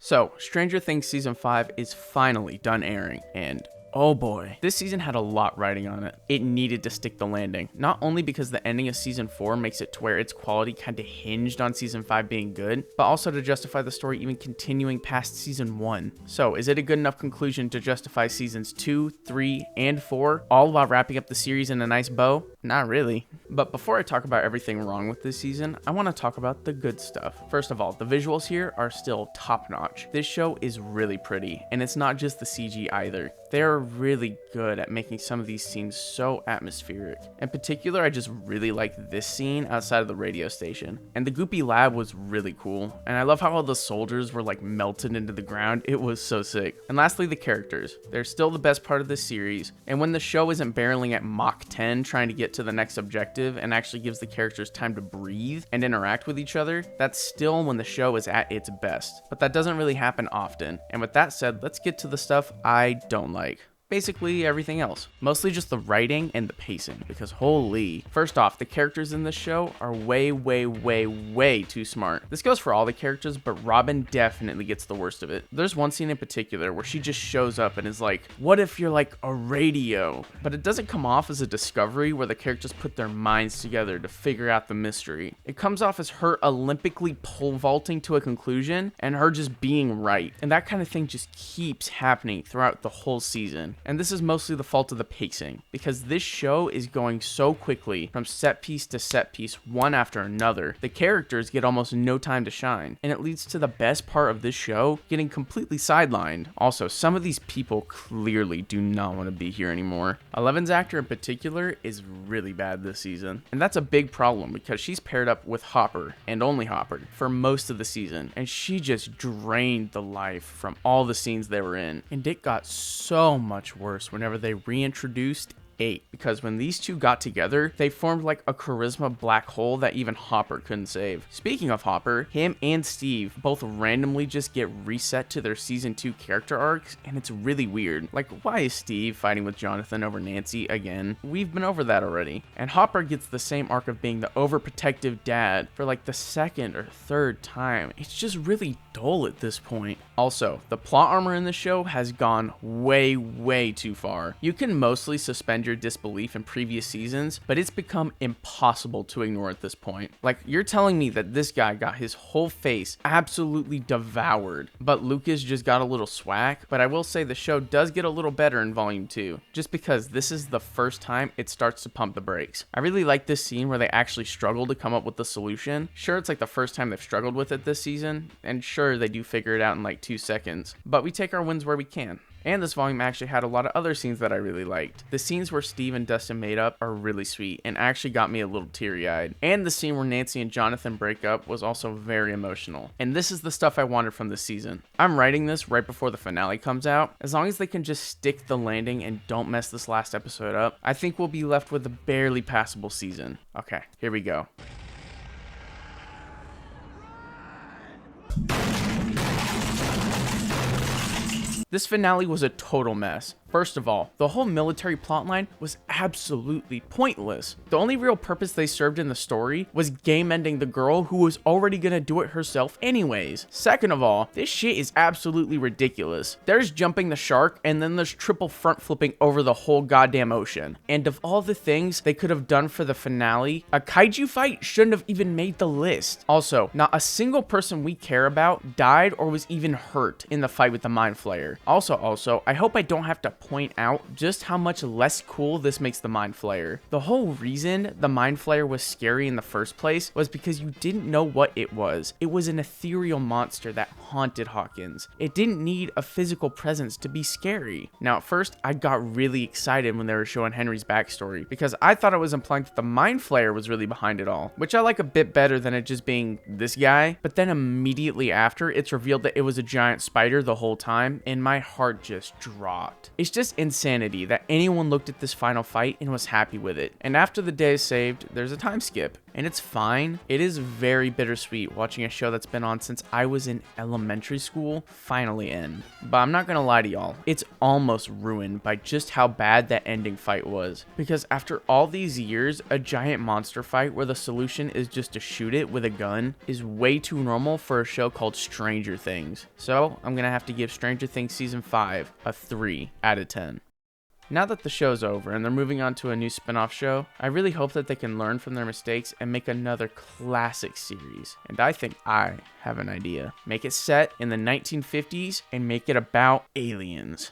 So, Stranger Things Season 5 is finally done airing, and oh boy, this season had a lot riding on it. It needed to stick the landing, not only because the ending of Season 4 makes it to where its quality kinda hinged on Season 5 being good, but also to justify the story even continuing past Season 1. So, is it a good enough conclusion to justify Seasons 2, 3, and 4, all while wrapping up the series in a nice bow? Not really. But before I talk about everything wrong with this season, I want to talk about the good stuff. First of all, the visuals here are still top notch. This show is really pretty, and it's not just the CG either. They're really good at making some of these scenes so atmospheric. In particular, I just really like this scene outside of the radio station. And the Goopy lab was really cool, and I love how all the soldiers were like melted into the ground. It was so sick. And lastly, the characters. They're still the best part of this series, and when the show isn't barreling at Mach 10 trying to get to the next objective and actually gives the characters time to breathe and interact with each other, that's still when the show is at its best. But that doesn't really happen often. And with that said, let's get to the stuff I don't like. Basically everything else. Mostly just the writing and the pacing, because holy. First off, the characters in this show are way too smart. This goes for all the characters, but Robin definitely gets the worst of it. There's one scene in particular where she just shows up and is like, what if you're like a radio? But it doesn't come off as a discovery where the characters put their minds together to figure out the mystery. It comes off as her Olympically pole vaulting to a conclusion and her just being right. And that kind of thing just keeps happening throughout the whole season. And this is mostly the fault of the pacing, because this show is going so quickly from set piece to set piece, one after another. The characters get almost no time to shine, and it leads to the best part of this show getting completely sidelined. Also, some of these people clearly do not want to be here anymore. Eleven's actor in particular is really bad this season, and that's a big problem because she's paired up with Hopper, and only Hopper, for most of the season, and she just drained the life from all the scenes they were in, and it got so much worse whenever they reintroduced 8, because when these two got together, they formed like a charisma black hole that even Hopper couldn't save. Speaking of Hopper, him and Steve both randomly just get reset to their season 2 character arcs, and it's really weird. Like, why is Steve fighting with Jonathan over Nancy again? We've been over that already. And Hopper gets the same arc of being the overprotective dad for like the second or third time. It's just really dull at this point. Also, the plot armor in the show has gone way too far. You can mostly suspend your disbelief in previous seasons, but it's become impossible to ignore at this point. Like, you're telling me that this guy got his whole face absolutely devoured, but Lucas just got a little swag. But I will say the show does get a little better in volume 2, just because this is the first time it starts to pump the brakes. I really like this scene where they actually struggle to come up with the solution. Sure, it's like the first time they've struggled with it this season, and sure, they do figure it out in like 2 seconds, but we take our wins where we can. And this volume actually had a lot of other scenes that I really liked. The scenes where Steve and Dustin made up are really sweet and actually got me a little teary-eyed. And the scene where Nancy and Jonathan break up was also very emotional. And this is the stuff I wanted from this season. I'm writing this right before the finale comes out. As long as they can just stick the landing and don't mess this last episode up, I think we'll be left with a barely passable season. Okay, here we go. This finale was a total mess. First of all, the whole military plotline was absolutely pointless. The only real purpose they served in the story was game ending the girl who was already gonna do it herself anyways. Second of all, this shit is absolutely ridiculous. There's jumping the shark, and then there's triple front flipping over the whole goddamn ocean. And of all the things they could have done for the finale, a kaiju fight shouldn't have even made the list. Also, not a single person we care about died or was even hurt in the fight with the Mind Flayer. Also, I hope I don't have to point out just how much less cool this makes the Mind Flayer. The whole reason the Mind Flayer was scary in the first place was because you didn't know what it was. It was an ethereal monster that haunted Hawkins. It didn't need a physical presence to be scary. Now, at first, I got really excited when they were showing Henry's backstory, because I thought it was implying that the Mind Flayer was really behind it all, which I like a bit better than it just being this guy. But then immediately after, it's revealed that it was a giant spider the whole time, and my heart just dropped. It's It's just insanity that anyone looked at this final fight and was happy with it. And after the day is saved, there's a time skip. And it's fine. It is very bittersweet watching a show that's been on since I was in elementary school finally end. But I'm not gonna lie to y'all, it's almost ruined by just how bad that ending fight was. Because after all these years, a giant monster fight where the solution is just to shoot it with a gun is way too normal for a show called Stranger Things. So I'm gonna have to give Stranger Things Season 5 a 3 out of 10. Now that the show's over and they're moving on to a new spin-off show, I really hope that they can learn from their mistakes and make another classic series. And I think I have an idea. Make it set in the 1950s and make it about aliens.